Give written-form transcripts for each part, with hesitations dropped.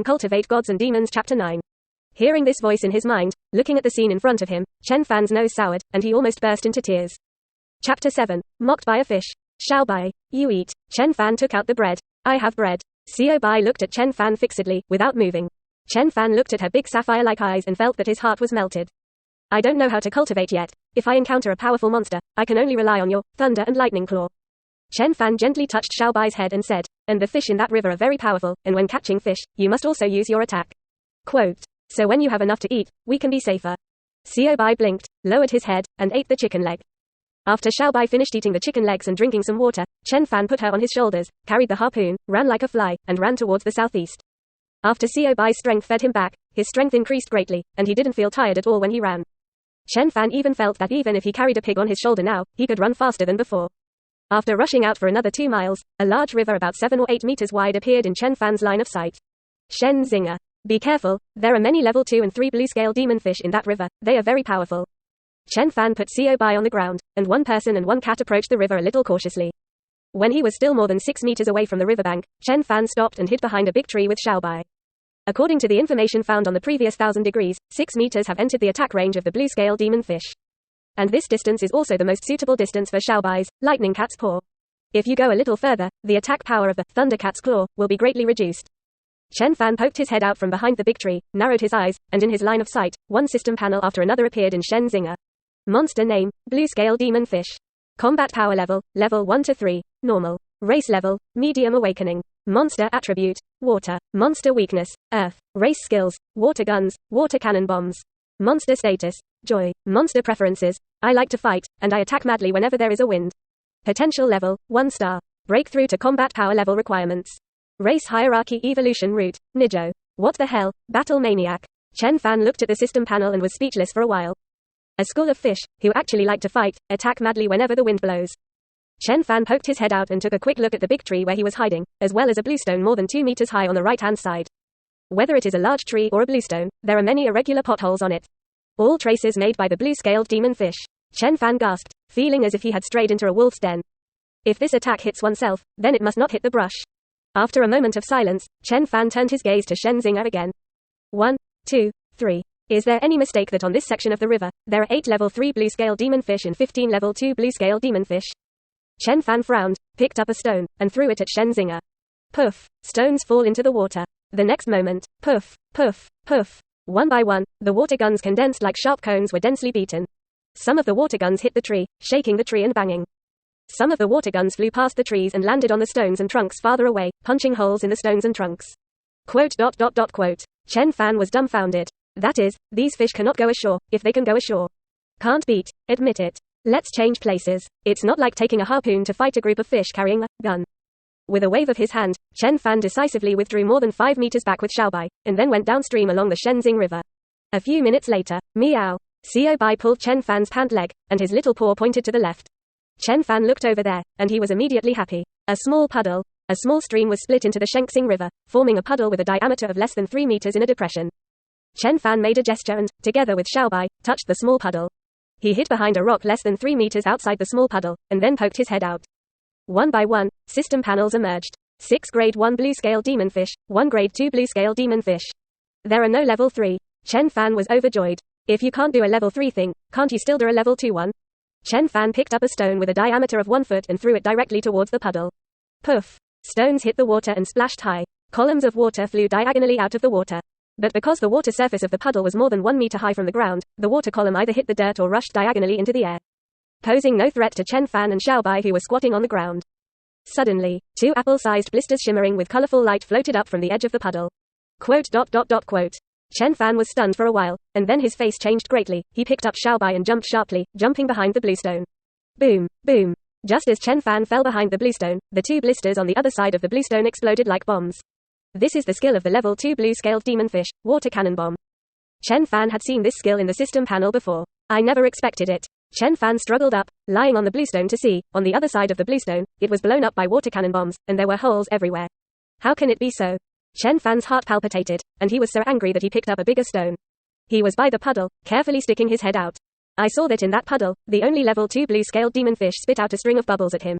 Cultivate Gods and Demons Chapter 9. Hearing this voice in his mind, looking at the scene in front of him, Chen Fan's nose soured, and he almost burst into tears. Chapter 7. Mocked by a fish. Xiao Bai, you eat. Chen Fan took out the bread. I have bread. Xiao Bai looked at Chen Fan fixedly, without moving. Chen Fan looked at her big sapphire-like eyes and felt that his heart was melted. I don't know how to cultivate yet. If I encounter a powerful monster, I can only rely on your thunder and lightning claw. Chen Fan gently touched Xiao Bai's head and said, and the fish in that river are very powerful, and when catching fish, you must also use your attack. Quote. So when you have enough to eat, we can be safer. Xiao Bai blinked, lowered his head, and ate the chicken leg. After Xiao Bai finished eating the chicken legs and drinking some water, Chen Fan put her on his shoulders, carried the harpoon, ran like a fly, and ran towards the southeast. After Xiao Bai's strength fed him back, his strength increased greatly, and he didn't feel tired at all when he ran. Chen Fan even felt that even if he carried a pig on his shoulder now, he could run faster than before. After rushing out for another 2 miles, a large river about 7 or 8 meters wide appeared in Chen Fan's line of sight. Shen Zinger. Be careful, there are many level 2 and 3 blue-scale demon fish in that river, they are very powerful. Chen Fan put Xiao Bai on the ground, and one person and one cat approached the river a little cautiously. When he was still more than 6 meters away from the riverbank, Chen Fan stopped and hid behind a big tree with Xiao Bai. According to the information found on the previous 1000 degrees, 6 meters have entered the attack range of the blue-scale demon fish. And this distance is also the most suitable distance for Xiao Bai's lightning cat's paw. If you go a little further, the attack power of the thunder cat's claw will be greatly reduced. Chen Fan poked his head out from behind the big tree, narrowed his eyes, and in his line of sight, one system panel after another appeared in Shen Zinger. Monster name, blue-scale demon fish. Combat power level, level 1 to 3, normal. Race level, medium awakening. Monster attribute, water. Monster weakness, earth. Race skills, water guns, water cannon bombs. Monster status, joy. Monster preferences, I like to fight, and I attack madly whenever there is a wind. Potential level, 1 star. Breakthrough to combat power level requirements. Race hierarchy evolution route, Nijo. What the hell, battle maniac. Chen Fan looked at the system panel and was speechless for a while. A school of fish, who actually like to fight, attack madly whenever the wind blows. Chen Fan poked his head out and took a quick look at the big tree where he was hiding, as well as a bluestone more than 2 meters high on the right-hand side. Whether it is a large tree or a bluestone, there are many irregular potholes on it. All traces made by the blue-scaled demon fish. Chen Fan gasped, feeling as if he had strayed into a wolf's den. If this attack hits oneself, then it must not hit the brush. After a moment of silence, Chen Fan turned his gaze to Shen Zinger again. 1, 2, 3. Is there any mistake that on this section of the river, there are 8 level 3 blue-scale demon fish and 15 level 2 blue-scale demon fish? Chen Fan frowned, picked up a stone, and threw it at Shen Zinger. Poof! Stones fall into the water. The next moment, poof, poof, poof. One by one, the water guns condensed like sharp cones were densely beaten. Some of the water guns hit the tree, shaking the tree and banging. Some of the water guns flew past the trees and landed on the stones and trunks farther away, punching holes in the stones and trunks. Quote. Chen Fan was dumbfounded. That is, these fish cannot go ashore, if they can go ashore. Can't beat, admit it. Let's change places. It's not like taking a harpoon to fight a group of fish carrying a gun. With a wave of his hand, Chen Fan decisively withdrew more than 5 meters back with Xiao Bai, and then went downstream along the Shenzing River. A few minutes later, meow. Xiao Bai pulled Chen Fan's pant leg, and his little paw pointed to the left. Chen Fan looked over there, and he was immediately happy. A small stream was split into the Shenzing River, forming a puddle with a diameter of less than 3 meters in a depression. Chen Fan made a gesture and, together with Xiao Bai, touched the small puddle. He hid behind a rock less than 3 meters outside the small puddle, and then poked his head out. One by one, system panels emerged. 6 grade 1 blue-scale demon fish, 1 grade 2 blue-scale demon fish. There are no level 3. Chen Fan was overjoyed. If you can't do a level 3 thing, can't you still do a level 2 one? Chen Fan picked up a stone with a diameter of 1 foot and threw it directly towards the puddle. Poof! Stones hit the water and splashed high. Columns of water flew diagonally out of the water. But because the water surface of the puddle was more than 1 meter high from the ground, the water column either hit the dirt or rushed diagonally into the air, posing no threat to Chen Fan and Xiao Bai who were squatting on the ground. Suddenly, 2 apple-sized blisters shimmering with colorful light floated up from the edge of the puddle. Quote. Chen Fan was stunned for a while, and then his face changed greatly. He picked up Xiao Bai and jumped sharply, jumping behind the bluestone. Boom, boom. Just as Chen Fan fell behind the bluestone, the 2 blisters on the other side of the bluestone exploded like bombs. This is the skill of the level 2 blue-scaled demon fish, water cannon bomb. Chen Fan had seen this skill in the system panel before. I never expected it. Chen Fan struggled up, lying on the bluestone to see, on the other side of the bluestone, it was blown up by water cannon bombs, and there were holes everywhere. How can it be so? Chen Fan's heart palpitated, and he was so angry that he picked up a bigger stone. He was by the puddle, carefully sticking his head out. I saw that in that puddle, the only level 2 blue-scaled demon fish spit out a string of bubbles at him.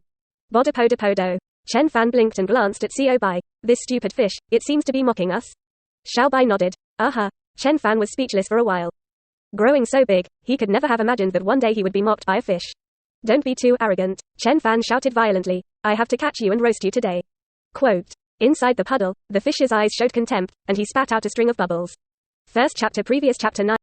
Bodopodopodo. Chen Fan blinked and glanced at Xiao Bai. This stupid fish, it seems to be mocking us. Xiaobai nodded. Uh-huh. Chen Fan was speechless for a while. Growing so big, he could never have imagined that one day he would be mocked by a fish. Don't be too arrogant, Chen Fan shouted violently. I have to catch you and roast you today. Quote. Inside the puddle, the fish's eyes showed contempt, and he spat out a string of bubbles. First chapter, previous chapter 9.